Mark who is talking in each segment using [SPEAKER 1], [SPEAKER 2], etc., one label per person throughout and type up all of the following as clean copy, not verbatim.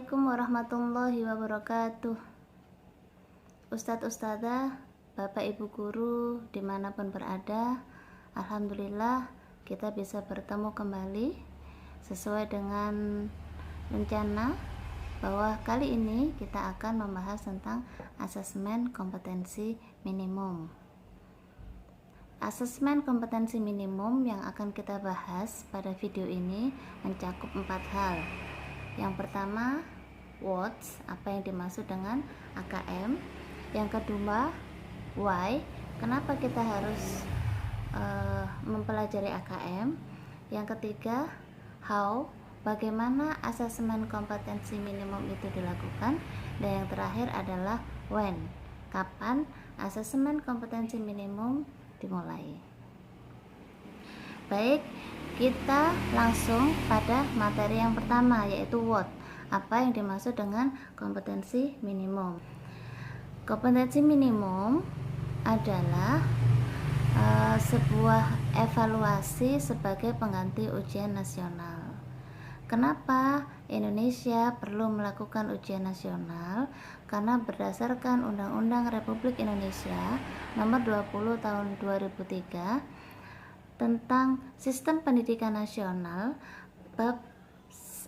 [SPEAKER 1] Assalamualaikum warahmatullahi wabarakatuh. Ustadz Ustadzah, Bapak Ibu Guru dimanapun berada, Alhamdulillah kita bisa bertemu kembali sesuai dengan rencana bahwa kali ini kita akan membahas tentang asesmen kompetensi minimum. Asesmen kompetensi minimum yang akan kita bahas pada video ini mencakup 4 hal. Yang pertama, what, apa yang dimaksud dengan AKM. Yang kedua, why, kenapa kita harus mempelajari AKM. Yang ketiga, how, bagaimana asesmen kompetensi minimum itu dilakukan. Dan yang terakhir adalah when, kapan asesmen kompetensi minimum dimulai. Baik, kita langsung pada materi yang pertama, yaitu what, apa yang dimaksud dengan kompetensi minimum. Kompetensi minimum adalah sebuah evaluasi sebagai pengganti ujian nasional. Kenapa Indonesia perlu melakukan ujian nasional? Karena berdasarkan Undang-Undang Republik Indonesia Nomor 20 Tahun 2003 tentang Sistem Pendidikan Nasional, bab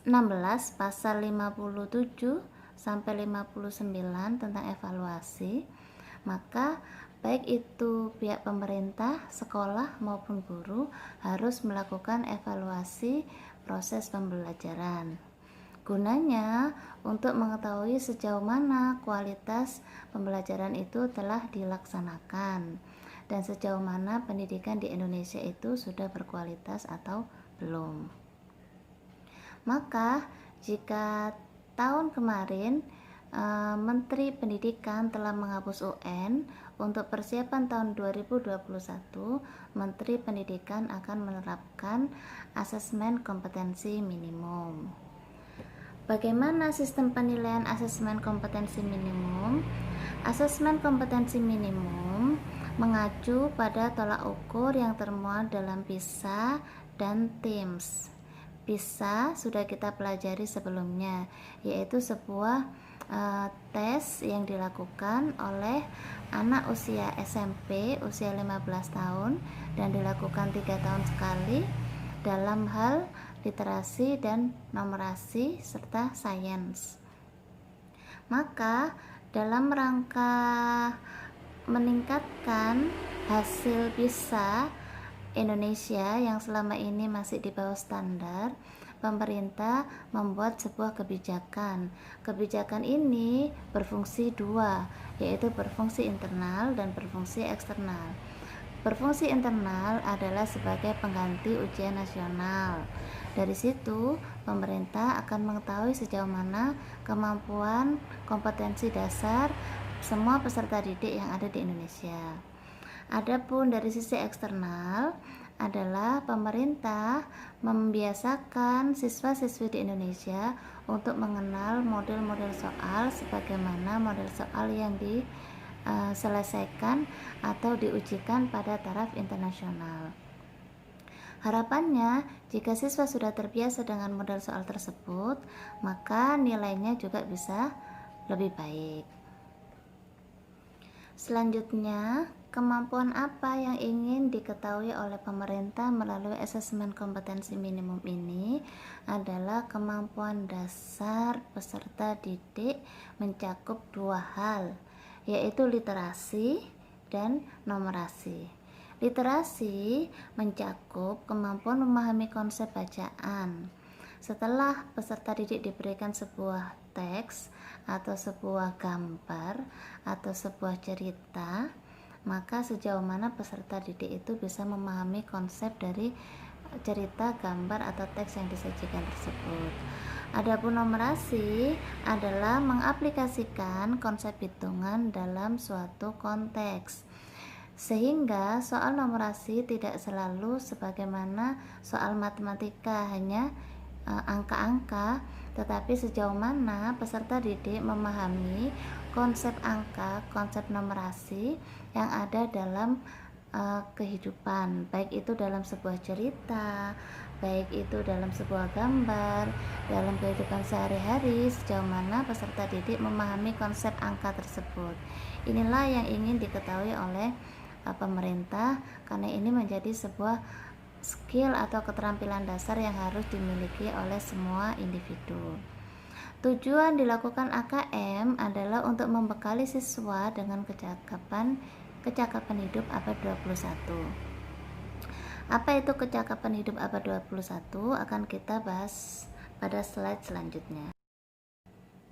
[SPEAKER 1] 16 pasal 57 sampai 59 tentang evaluasi, maka baik itu pihak pemerintah, sekolah maupun guru harus melakukan evaluasi proses pembelajaran. Gunanya untuk mengetahui sejauh mana kualitas pembelajaran itu telah dilaksanakan dan sejauh mana pendidikan di Indonesia itu sudah berkualitas atau belum. Maka jika tahun kemarin Menteri Pendidikan telah menghapus UN, untuk persiapan tahun 2021 Menteri Pendidikan akan menerapkan asesmen kompetensi minimum. Bagaimana sistem penilaian asesmen kompetensi minimum? Asesmen kompetensi minimum mengacu pada tolak ukur yang termuat dalam PISA dan TIMSS. PISA sudah kita pelajari sebelumnya, yaitu sebuah tes yang dilakukan oleh anak usia SMP usia 15 tahun dan dilakukan 3 tahun sekali dalam hal literasi dan numerasi serta sains. Maka dalam rangka meningkatkan hasil PISA Indonesia yang selama ini masih di bawah standar, pemerintah membuat sebuah kebijakan. Kebijakan ini berfungsi dua, yaitu berfungsi internal dan berfungsi eksternal. Berfungsi internal adalah sebagai pengganti ujian nasional. Dari situ, pemerintah akan mengetahui sejauh mana kemampuan kompetensi dasar semua peserta didik yang ada di Indonesia. Adapun dari sisi eksternal adalah pemerintah membiasakan siswa-siswi di Indonesia untuk mengenal model-model soal sebagaimana model soal yang diselesaikan atau diujikan pada taraf internasional. Harapannya, jika siswa sudah terbiasa dengan model soal tersebut, maka nilainya juga bisa lebih baik. Selanjutnya, kemampuan apa yang ingin diketahui oleh pemerintah melalui asesmen kompetensi minimum ini adalah kemampuan dasar peserta didik mencakup 2 hal, yaitu literasi dan numerasi. Literasi mencakup kemampuan memahami konsep bacaan. Setelah peserta didik diberikan sebuah teks atau sebuah gambar atau sebuah cerita, maka sejauh mana peserta didik itu bisa memahami konsep dari cerita, gambar, atau teks yang disajikan tersebut. Adapun numerasi adalah mengaplikasikan konsep hitungan dalam suatu konteks, sehingga soal numerasi tidak selalu sebagaimana soal matematika hanya angka-angka, tetapi sejauh mana peserta didik memahami konsep angka, konsep numerasi yang ada dalam kehidupan, baik itu dalam sebuah cerita baik itu dalam sebuah gambar, dalam kehidupan sehari-hari, sejauh mana peserta didik memahami konsep angka tersebut. Inilah yang ingin diketahui oleh pemerintah, karena ini menjadi sebuah skill atau keterampilan dasar yang harus dimiliki oleh semua individu. Tujuan dilakukan AKM adalah untuk membekali siswa dengan kecakapan hidup abad 21. Apa itu kecakapan hidup abad 21 akan kita bahas pada slide selanjutnya.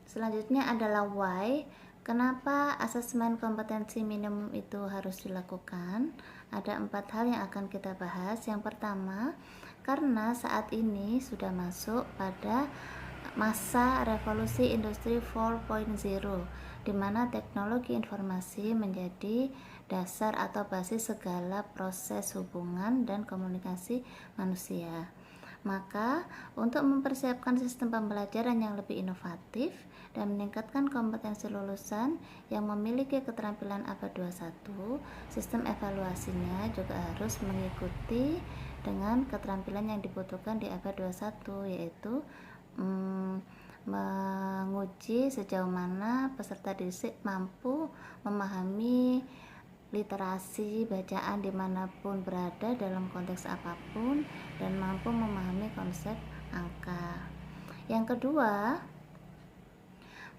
[SPEAKER 1] Selanjutnya adalah why. Kenapa asesmen kompetensi minimum itu harus dilakukan? Ada 4 hal yang akan kita bahas. Yang pertama, karena saat ini sudah masuk pada masa revolusi industri 4.0, di mana teknologi informasi menjadi dasar atau basis segala proses hubungan dan komunikasi manusia. Maka, untuk mempersiapkan sistem pembelajaran yang lebih inovatif dan meningkatkan kompetensi lulusan yang memiliki keterampilan abad 21, sistem evaluasinya juga harus mengikuti dengan keterampilan yang dibutuhkan di abad 21, yaitu menguji sejauh mana peserta didik mampu memahami literasi bacaan dimanapun berada dalam konteks apapun dan mampu memahami konsep angka. Yang kedua,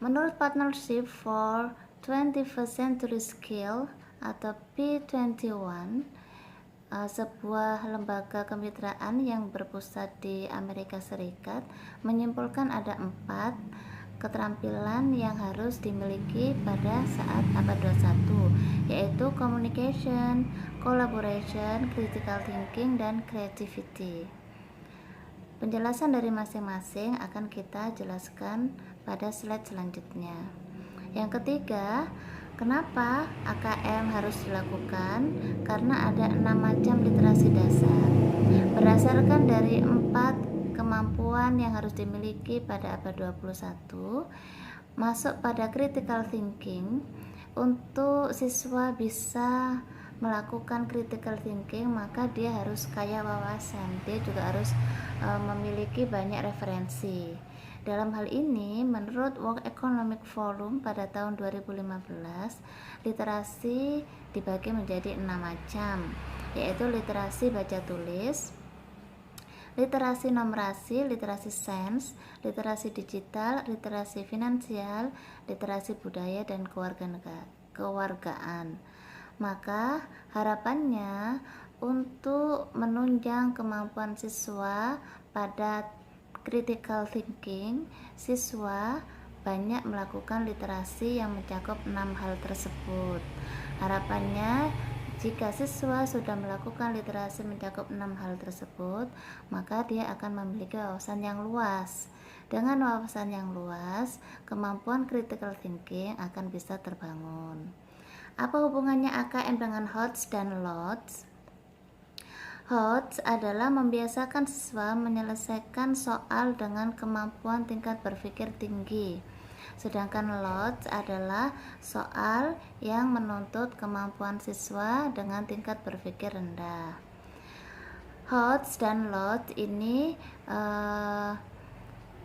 [SPEAKER 1] menurut Partnership for 21st Century Skill atau P21, sebuah lembaga kemitraan yang berpusat di Amerika Serikat menyimpulkan ada 4 keterampilan yang harus dimiliki pada saat abad 21, yaitu communication, collaboration, critical thinking, dan creativity. Penjelasan dari masing-masing akan kita jelaskan pada slide selanjutnya. Yang ketiga, kenapa AKM harus dilakukan? Karena ada 6 macam literasi dasar. Berdasarkan dari 4 kemampuan yang harus dimiliki pada abad 21, masuk pada critical thinking. Untuk siswa bisa melakukan critical thinking, maka dia harus kaya wawasan, dia juga harus memiliki banyak referensi. Dalam hal ini, menurut World Economic Forum pada tahun 2015, literasi dibagi menjadi 6 macam, yaitu literasi baca tulis, literasi numerasi, literasi sains, literasi digital, literasi finansial, literasi budaya, dan kewargaan. Maka harapannya untuk menunjang kemampuan siswa pada critical thinking, siswa banyak melakukan literasi yang mencakup 6 hal tersebut. Harapannya jika siswa sudah melakukan literasi mencakup 6 hal tersebut, maka dia akan memiliki wawasan yang luas. Dengan wawasan yang luas, kemampuan critical thinking akan bisa terbangun. Apa hubungannya AKM dengan HOTS dan LOTS? HOTS adalah membiasakan siswa menyelesaikan soal dengan kemampuan tingkat berpikir tinggi. Sedangkan LOTS adalah soal yang menuntut kemampuan siswa dengan tingkat berpikir rendah. HOTS dan LOTS ini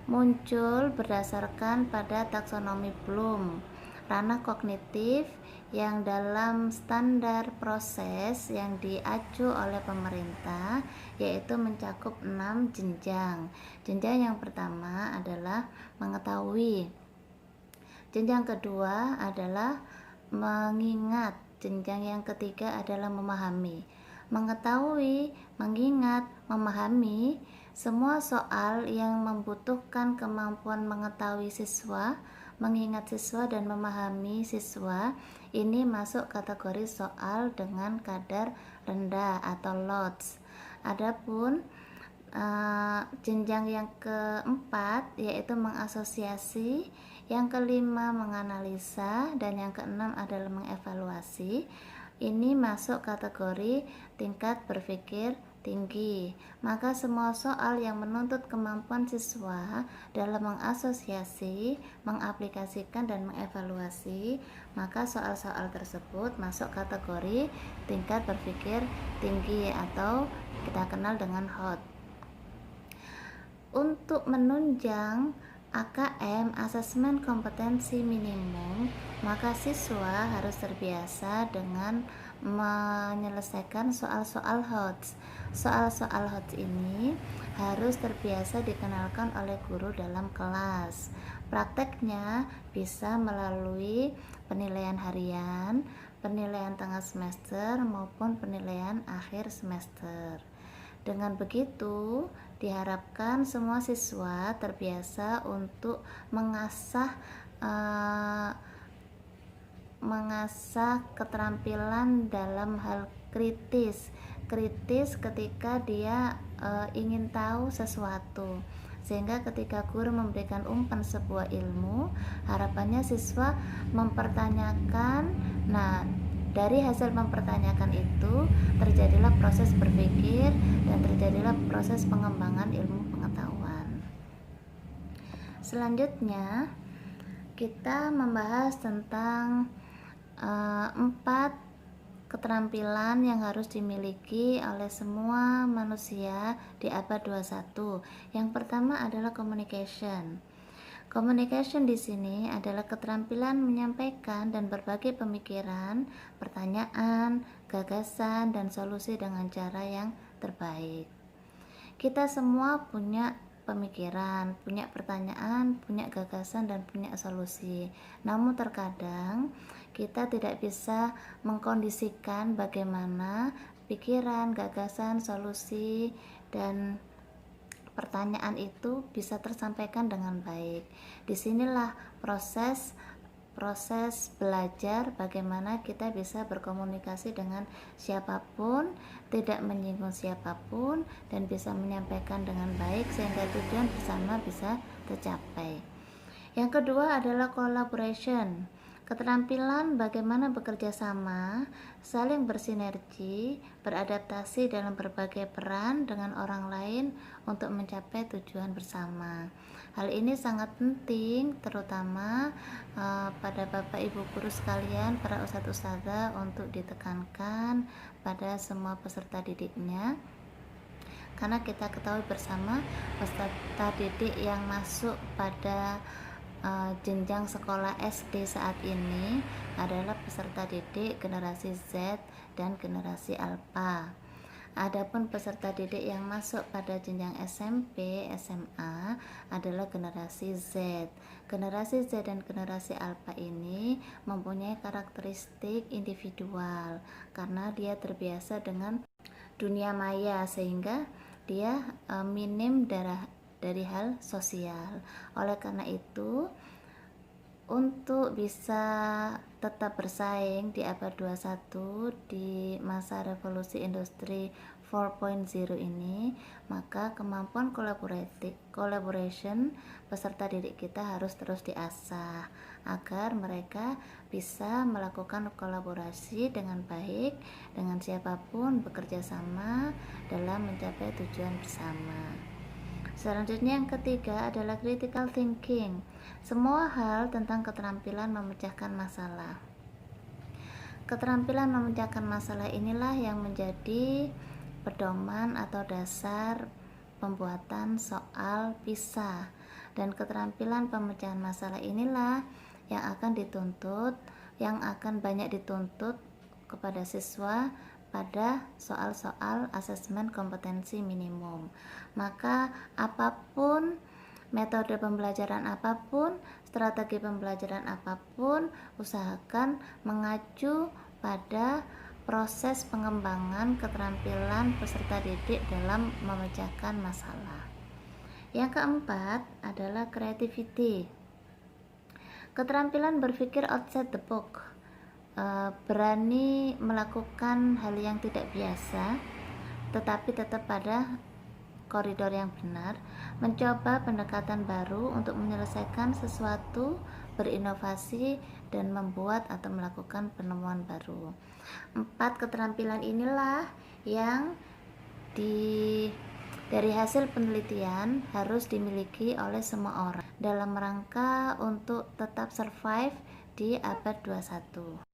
[SPEAKER 1] muncul berdasarkan pada taksonomi Bloom, ranah kognitif yang dalam standar proses yang diacu oleh pemerintah, yaitu mencakup 6 jenjang. Jenjang yang pertama adalah mengetahui. Jenjang kedua adalah mengingat. Jenjang yang ketiga adalah memahami. Mengetahui, mengingat, memahami, semua soal yang membutuhkan kemampuan mengetahui siswa, mengingat siswa, dan memahami siswa, ini masuk kategori soal dengan kadar rendah atau LOTS. Adapun jenjang yang keempat yaitu mengasosiasi, yang kelima menganalisa, dan yang keenam adalah mengevaluasi. Ini masuk kategori tingkat berpikir tinggi. Maka semua soal yang menuntut kemampuan siswa dalam mengasosiasi, mengaplikasikan, dan mengevaluasi, maka soal-soal tersebut masuk kategori tingkat berpikir tinggi atau kita kenal dengan HOT. Untuk menunjang AKM Asesmen Kompetensi Minimum, maka siswa harus terbiasa dengan menyelesaikan soal-soal HOTS. Soal-soal HOTS ini harus terbiasa dikenalkan oleh guru dalam kelas. Prakteknya bisa melalui penilaian harian, penilaian tengah semester maupun penilaian akhir semester. Dengan begitu, diharapkan semua siswa terbiasa untuk mengasah keterampilan dalam hal kritis ketika dia ingin tahu sesuatu, sehingga ketika guru memberikan umpan sebuah ilmu, harapannya siswa mempertanyakan. Nah, dari hasil mempertanyakan itu terjadilah proses berpikir dan terjadilah proses pengembangan ilmu pengetahuan. Selanjutnya kita membahas tentang 4 keterampilan yang harus dimiliki oleh semua manusia di abad 21. Yang pertama adalah communication. Communication di sini adalah keterampilan menyampaikan dan berbagi pemikiran, pertanyaan, gagasan, dan solusi dengan cara yang terbaik. Kita semua punya pemikiran, punya pertanyaan, punya gagasan, dan punya solusi. Namun terkadang kita tidak bisa mengkondisikan bagaimana pikiran, gagasan, solusi, dan pertanyaan itu bisa tersampaikan dengan baik. Disinilah proses belajar bagaimana kita bisa berkomunikasi dengan siapapun, tidak menyinggung siapapun, dan bisa menyampaikan dengan baik sehingga tujuan bersama bisa tercapai. Yang kedua adalah collaboration. Keterampilan bagaimana bekerja sama, saling bersinergi, beradaptasi dalam berbagai peran dengan orang lain untuk mencapai tujuan bersama. Hal ini sangat penting terutama pada Bapak Ibu guru sekalian, para ustadz-ustadzah, untuk ditekankan pada semua peserta didiknya, karena kita ketahui bersama peserta didik yang masuk pada jenjang sekolah SD saat ini adalah peserta didik generasi Z dan generasi Alpha. Adapun peserta didik yang masuk pada jenjang SMP, SMA adalah generasi Z. Generasi Z dan generasi Alpha ini mempunyai karakteristik individual karena dia terbiasa dengan dunia maya sehingga dia minim dari hal sosial. Oleh karena itu, untuk bisa tetap bersaing di abad 21 di masa revolusi industri 4.0 ini, maka kemampuan collaboration peserta didik kita harus terus diasah agar mereka bisa melakukan kolaborasi dengan baik dengan siapapun, bekerja sama dalam mencapai tujuan bersama. Selanjutnya yang ketiga adalah critical thinking. Semua hal tentang keterampilan memecahkan masalah. Keterampilan memecahkan masalah inilah yang menjadi pedoman atau dasar pembuatan soal PISA, dan keterampilan pemecahan masalah inilah yang akan banyak dituntut kepada siswa pada soal-soal asesmen kompetensi minimum. Maka apapun metode pembelajaran, apapun strategi pembelajaran, apapun, usahakan mengacu pada proses pengembangan keterampilan peserta didik dalam memecahkan masalah. Yang keempat adalah creativity. Keterampilan berpikir outside the box, berani melakukan hal yang tidak biasa tetapi tetap pada koridor yang benar, mencoba pendekatan baru untuk menyelesaikan sesuatu, berinovasi, dan membuat atau melakukan penemuan baru. 4 keterampilan inilah yang dari hasil penelitian harus dimiliki oleh semua orang dalam rangka untuk tetap survive di abad 21.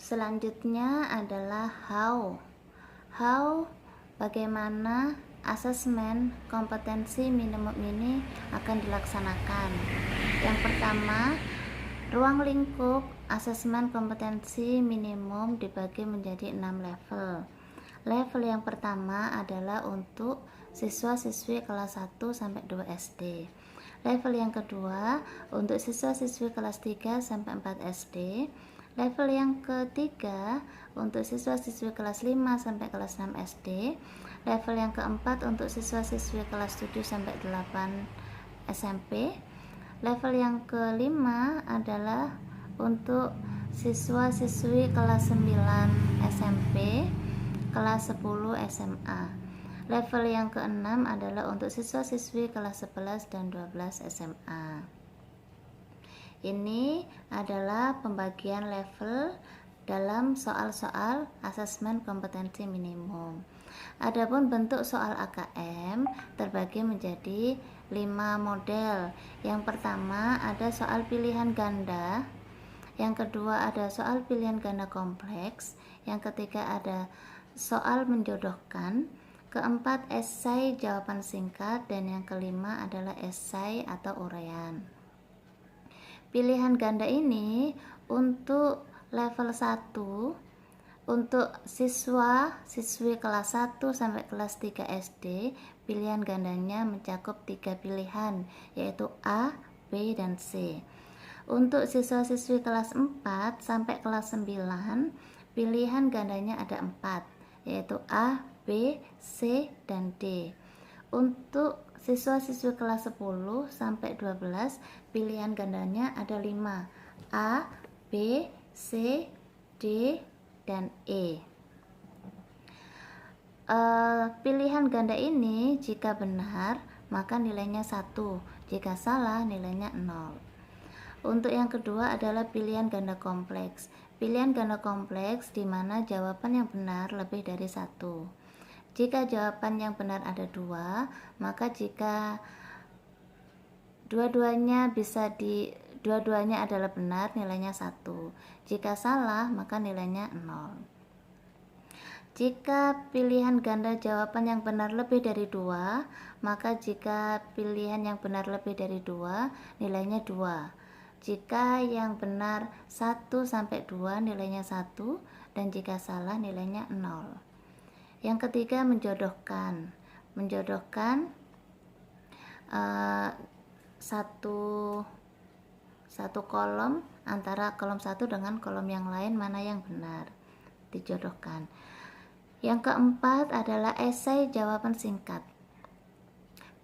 [SPEAKER 1] Selanjutnya adalah how, bagaimana asesmen kompetensi minimum ini akan dilaksanakan. Yang pertama, ruang lingkup asesmen kompetensi minimum dibagi menjadi 6 level. Level yang pertama adalah untuk siswa-siswi kelas 1 sampai 2 SD. Level yang kedua untuk siswa-siswi kelas 3 sampai 4 SD. Level yang ketiga untuk siswa-siswi kelas 5 sampai kelas 6 SD. Level yang keempat untuk siswa-siswi kelas 7 sampai 8 SMP. Level yang kelima adalah untuk siswa-siswi kelas 9 SMP, kelas 10 SMA. Level yang keenam adalah untuk siswa-siswi kelas 11 dan 12 SMA. Ini adalah pembagian level dalam soal-soal asesmen kompetensi minimum. Adapun bentuk soal AKM terbagi menjadi 5 model. Yang pertama ada soal pilihan ganda, yang kedua ada soal pilihan ganda kompleks, yang ketiga ada soal menjodohkan, keempat esai jawaban singkat, dan yang kelima adalah esai atau uraian. Pilihan ganda ini untuk level 1 untuk siswa-siswi kelas 1 sampai kelas 3 SD, pilihan gandanya mencakup 3 pilihan, yaitu A, B, dan C. Untuk siswa-siswi kelas 4 sampai kelas 9, pilihan gandanya ada 4, yaitu A, B, C, dan D. Untuk siswa-siswi kelas 10 sampai 12, pilihan gandanya ada 5, A, B, C, D, dan E. Pilihan ganda ini jika benar maka nilainya 1, jika salah nilainya 0. Untuk yang kedua adalah pilihan ganda kompleks. Pilihan ganda kompleks di mana jawaban yang benar lebih dari 1. Jika jawaban yang benar ada 2, maka jika dua-duanya adalah benar, nilainya 1. Jika salah, maka nilainya 0. Jika pilihan ganda jawaban yang benar lebih dari 2, maka jika pilihan yang benar lebih dari 2, nilainya 2. Jika yang benar 1 sampai 2, nilainya 1, dan jika salah nilainya 0. Yang ketiga menjodohkan. Menjodohkan satu kolom antara kolom 1 dengan kolom yang lain, mana yang benar, dijodohkan. Yang keempat adalah esai jawaban singkat.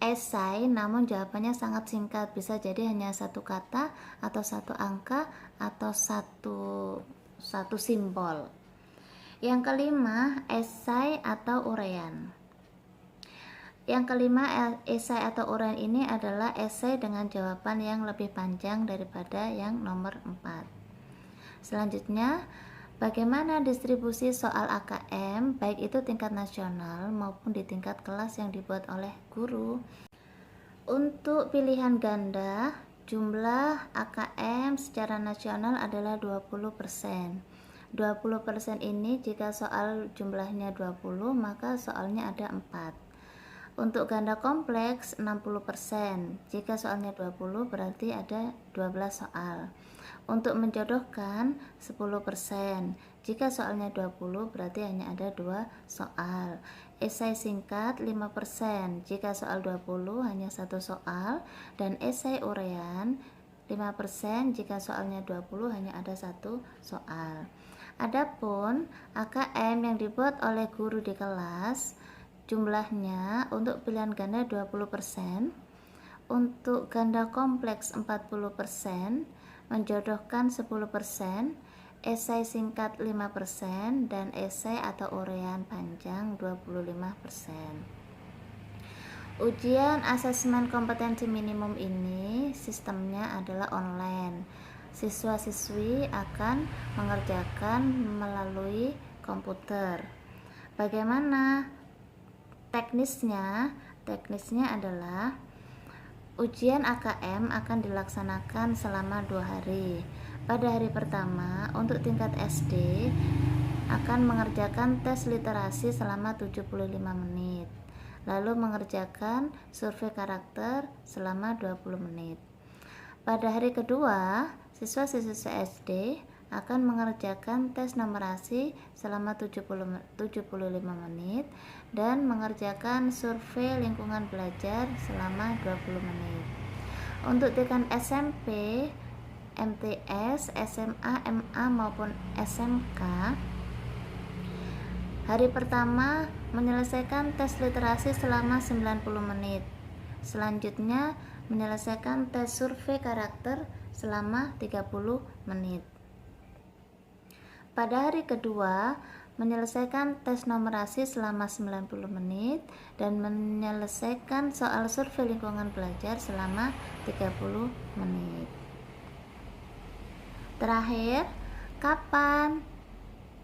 [SPEAKER 1] Esai namun jawabannya sangat singkat, bisa jadi hanya satu kata atau satu angka atau satu simbol. Yang kelima esai atau uraian. Yang kelima, esai atau uraian ini adalah esai dengan jawaban yang lebih panjang daripada yang nomor 4. Selanjutnya, bagaimana distribusi soal AKM, baik itu tingkat nasional maupun di tingkat kelas yang dibuat oleh guru. Untuk pilihan ganda, jumlah AKM secara nasional adalah 20%. 20% ini jika soal jumlahnya 20, maka soalnya ada 4. Untuk ganda kompleks 60%. Jika soalnya 20 berarti ada 12 soal. Untuk menjodohkan 10%. Jika soalnya 20 berarti hanya ada 2 soal. Esai singkat 5%. Jika soal 20 hanya 1 soal, dan esai uraian 5% jika soalnya 20 hanya ada 1 soal. Adapun AKM yang dibuat oleh guru di kelas, jumlahnya untuk pilihan ganda 20%, untuk ganda kompleks 40%, menjodohkan 10%, esai singkat 5%, dan esai atau uraian panjang 25%. Ujian asesmen kompetensi minimum ini sistemnya adalah online. Siswa-siswi akan mengerjakan melalui komputer. Bagaimana teknisnya? Teknisnya adalah ujian AKM akan dilaksanakan selama 2 hari. Pada hari pertama untuk tingkat SD akan mengerjakan tes literasi selama 75 menit. lalu mengerjakan survei karakter selama 20 menit. Pada hari kedua, siswa-siswi SD akan mengerjakan tes numerasi selama 75 menit dan mengerjakan survei lingkungan belajar selama 20 menit. Untuk tingkat SMP, MTS, SMA, MA maupun SMK, hari pertama menyelesaikan tes literasi selama 90 menit. Selanjutnya menyelesaikan tes survei karakter selama 30 menit. Pada hari kedua, menyelesaikan tes numerasi selama 90 menit dan menyelesaikan soal survei lingkungan belajar selama 30 menit. Terakhir, kapan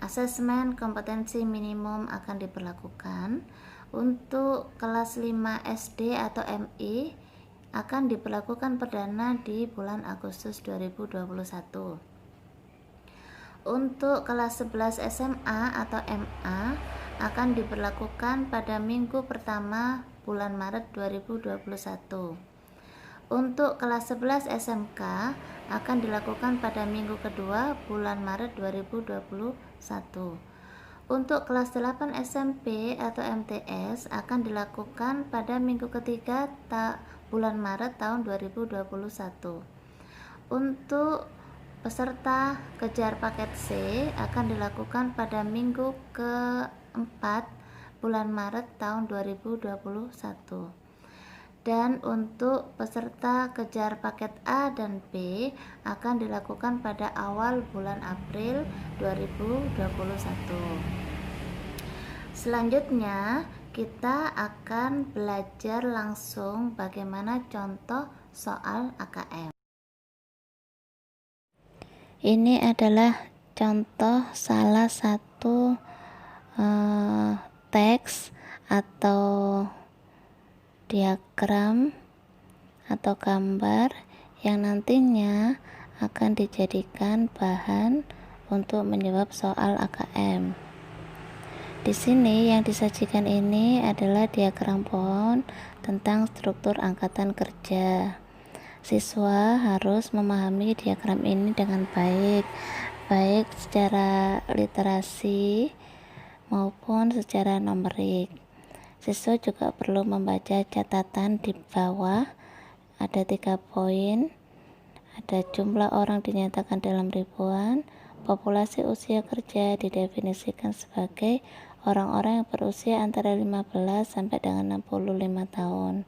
[SPEAKER 1] asesmen kompetensi minimum akan diberlakukan? Untuk kelas 5 SD atau MI akan diberlakukan perdana di bulan Agustus 2021. Untuk kelas 11 SMA atau MA akan diberlakukan pada minggu pertama bulan Maret 2021. Untuk kelas 11 SMK akan dilakukan pada minggu kedua bulan Maret 2021. Untuk kelas 8 SMP atau MTS akan dilakukan pada minggu ketiga bulan Maret tahun 2021. Untuk peserta kejar paket C akan dilakukan pada minggu keempat bulan Maret tahun 2021. Dan untuk peserta kejar paket A dan B akan dilakukan pada awal bulan April 2021. Selanjutnya kita akan belajar langsung bagaimana contoh soal AKM. Ini adalah contoh salah satu teks atau diagram atau gambar yang nantinya akan dijadikan bahan untuk menjawab soal AKM. Di sini yang disajikan ini adalah diagram pohon tentang struktur angkatan kerja. Siswa harus memahami diagram ini dengan baik secara literasi maupun secara numerik. Siswa juga perlu membaca catatan di bawah. Ada 3 poin. Ada jumlah orang dinyatakan dalam ribuan. Populasi usia kerja didefinisikan sebagai orang-orang yang berusia antara 15 sampai dengan 65 tahun.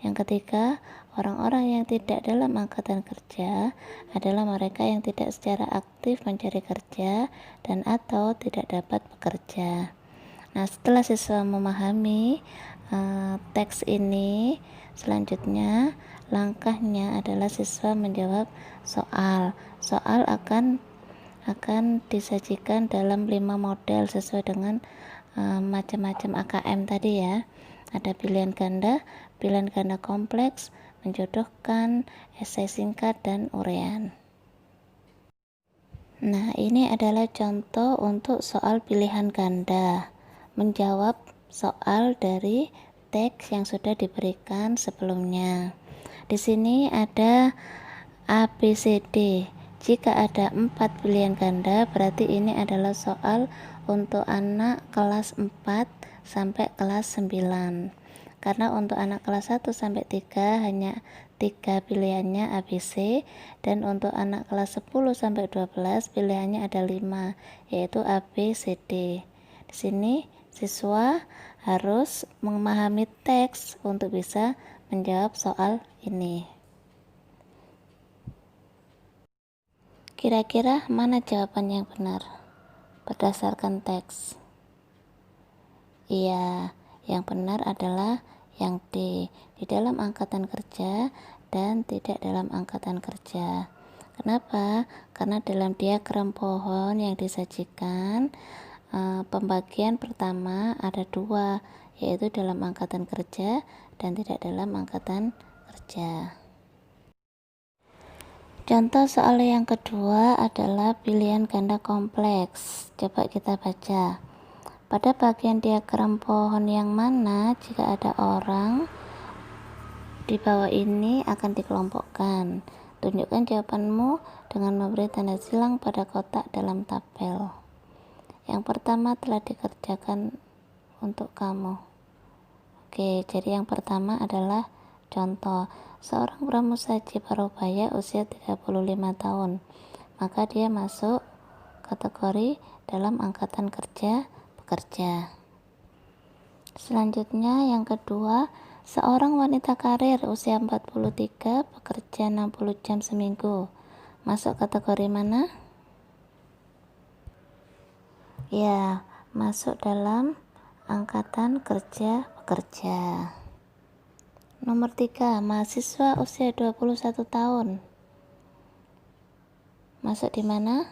[SPEAKER 1] Yang ketiga, orang-orang yang tidak dalam angkatan kerja adalah mereka yang tidak secara aktif mencari kerja dan atau tidak dapat bekerja. Nah, setelah siswa memahami teks ini, selanjutnya langkahnya adalah siswa menjawab soal. Soal akan disajikan dalam 5 model sesuai dengan macam-macam AKM tadi ya. Ada pilihan ganda kompleks, menjodohkan, esai singkat, dan uraian. Nah, ini adalah contoh untuk soal pilihan ganda. Menjawab soal dari teks yang sudah diberikan sebelumnya. Di sini ada A, B, C, D. Jika ada 4 pilihan ganda, berarti ini adalah soal untuk anak kelas 4 sampai kelas 9. Karena untuk anak kelas 1 sampai 3 hanya 3 pilihannya A, B, C, dan untuk anak kelas 10 sampai 12 pilihannya ada 5, yaitu A, B, C, D. Di sini siswa harus memahami teks untuk bisa menjawab soal ini. Kira-kira mana jawaban yang benar berdasarkan teks? Iya, yang benar adalah yang D, di dalam angkatan kerja dan tidak dalam angkatan kerja. Kenapa? Karena dalam diagram pohon yang disajikan, pembagian pertama ada 2, yaitu dalam angkatan kerja dan tidak dalam angkatan kerja. Contoh soal yang kedua adalah pilihan ganda kompleks. Coba kita baca. Pada bagian diagram pohon yang mana jika ada orang di bawah ini akan dikelompokkan? Tunjukkan jawabanmu dengan memberi tanda silang pada kotak dalam tabel. Yang pertama telah dikerjakan untuk kamu. Oke, jadi yang pertama adalah contoh. Seorang pramusaji Parubaya usia 35 tahun. Maka dia masuk kategori dalam angkatan kerja pekerja. Selanjutnya yang kedua, seorang wanita karir usia 43 bekerja 60 jam seminggu. Masuk kategori mana? Ya, masuk dalam angkatan kerja pekerja. Nomor 3, mahasiswa usia 21 tahun. Masuk di mana?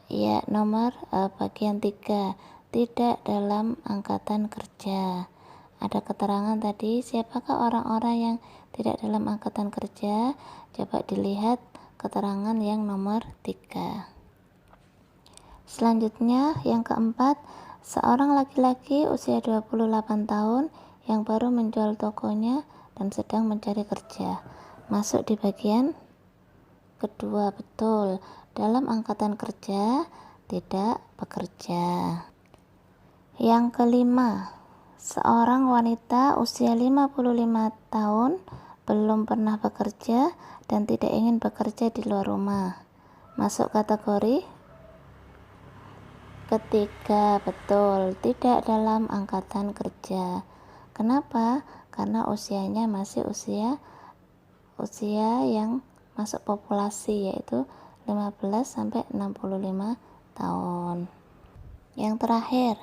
[SPEAKER 1] Ya, nomor bagian 3, tidak dalam angkatan kerja. Ada keterangan tadi, siapakah orang-orang yang tidak dalam angkatan kerja? Coba dilihat keterangan yang nomor 3. Selanjutnya yang keempat, seorang laki-laki usia 28 tahun yang baru menjual tokonya dan sedang mencari kerja. Masuk di bagian kedua, betul. Dalam angkatan kerja, tidak bekerja. Yang kelima, seorang wanita usia 55 tahun belum pernah bekerja dan tidak ingin bekerja di luar rumah. Masuk kategori ketiga, betul, tidak dalam angkatan kerja. Kenapa? Karena usianya masih usia yang masuk populasi, yaitu 15 sampai 65 tahun. Yang terakhir,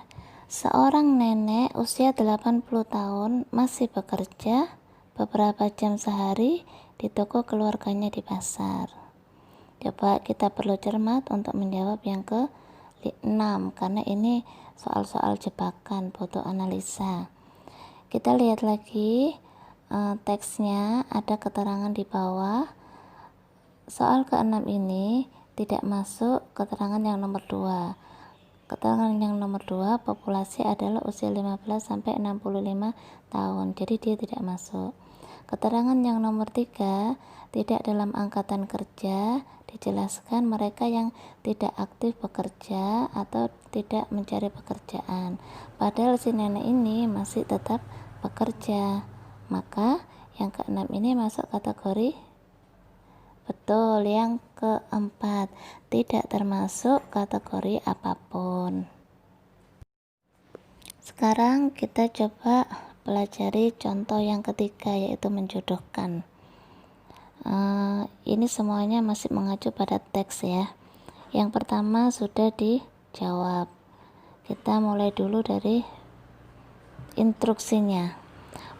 [SPEAKER 1] seorang nenek usia 80 tahun masih bekerja beberapa jam sehari di toko keluarganya di pasar. Coba kita perlu cermat untuk menjawab yang ke-6 karena ini soal-soal jebakan, butuh analisa. Kita lihat lagi teksnya, ada keterangan di bawah. Soal ke-6 ini tidak masuk keterangan yang nomor 2. Keterangan yang nomor 2, populasi adalah usia 15 sampai 65 tahun. Jadi dia tidak masuk. Keterangan yang nomor 3, tidak dalam angkatan kerja, dijelaskan mereka yang tidak aktif bekerja atau tidak mencari pekerjaan. Padahal si nenek ini masih tetap bekerja. Maka yang ke-6 ini masuk kategori betul. Yang keempat, tidak termasuk kategori apapun. Sekarang kita coba pelajari contoh yang ketiga, yaitu menjodohkan. Ini semuanya masih mengacu pada teks ya. Yang pertama sudah dijawab. Kita mulai dulu dari instruksinya.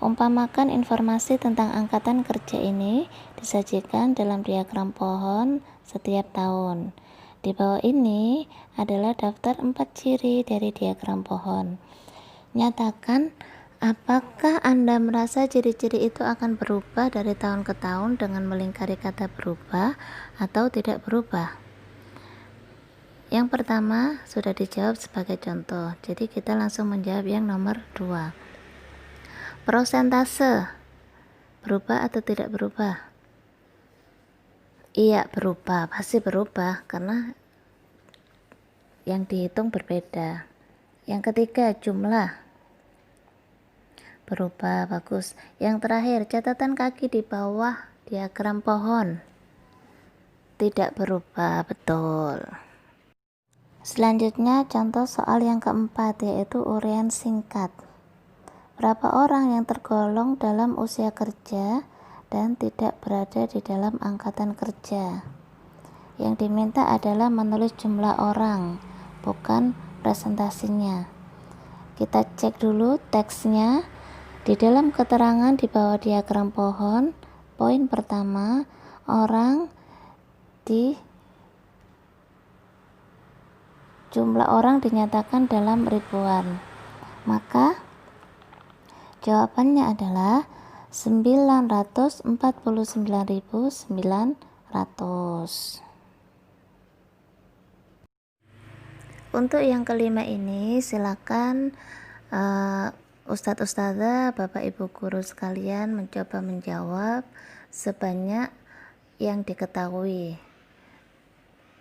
[SPEAKER 1] Umpamakan informasi tentang angkatan kerja ini disajikan dalam diagram pohon setiap tahun. Di bawah ini adalah daftar 4 ciri dari diagram pohon. Nyatakan apakah Anda merasa ciri-ciri itu akan berubah dari tahun ke tahun dengan melingkari kata berubah atau tidak berubah? Yang pertama sudah dijawab sebagai contoh, jadi kita langsung menjawab yang nomor 2. Persentase berubah atau tidak berubah? Iya, berubah, pasti berubah karena yang dihitung berbeda. Yang ketiga, jumlah berubah, bagus. Yang terakhir, catatan kaki di bawah diagram pohon tidak berubah, betul. Selanjutnya contoh soal yang keempat, yaitu uraian singkat. Berapa orang yang tergolong dalam usia kerja dan tidak berada di dalam angkatan kerja? Yang diminta adalah menulis jumlah orang, bukan presentasinya. Kita cek dulu teksnya. Di dalam keterangan di bawah diagram pohon, poin pertama, jumlah orang dinyatakan dalam ribuan. Maka jawabannya adalah 949.900. Untuk yang kelima ini silakan Ustadz Ustadzah, Bapak Ibu guru sekalian mencoba menjawab sebanyak yang diketahui.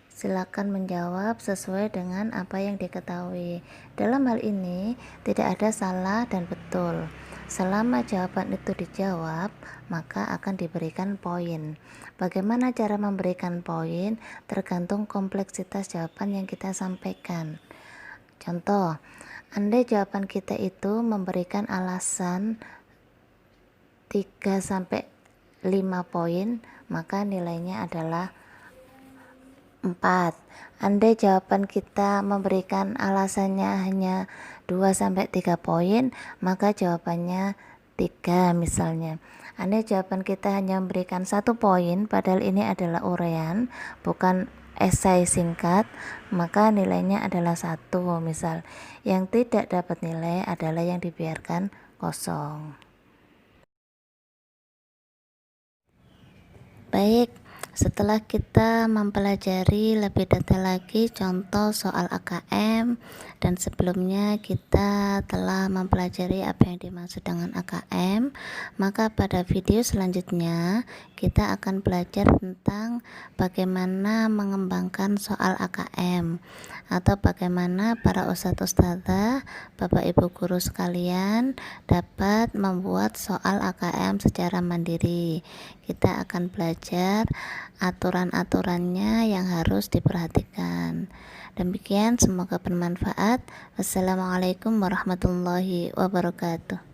[SPEAKER 1] Silakan menjawab sesuai dengan apa yang diketahui. Dalam hal ini tidak ada salah dan betul. Selama jawaban itu dijawab, maka akan diberikan poin. Bagaimana cara memberikan poin? Tergantung kompleksitas jawaban yang kita sampaikan. Contoh, andai jawaban kita itu memberikan alasan 3-5 poin, maka nilainya adalah 4. Andai jawaban kita memberikan alasannya hanya 2-3 poin, maka jawabannya 3 misalnya. Andai jawaban kita hanya memberikan 1 poin, padahal ini adalah uraian, bukan esai singkat, maka nilainya adalah 1 misal. Yang tidak dapat nilai adalah yang dibiarkan kosong. Baik, setelah kita mempelajari lebih detail lagi contoh soal AKM, dan sebelumnya kita telah mempelajari apa yang dimaksud dengan AKM, maka pada video selanjutnya kita akan belajar tentang bagaimana mengembangkan soal AKM, atau bagaimana para ustadz-ustadzah, Bapak Ibu guru sekalian dapat membuat soal AKM secara mandiri. Kita akan belajar aturan-aturannya yang harus diperhatikan. Demikian, semoga bermanfaat. Wassalamualaikum warahmatullahi wabarakatuh.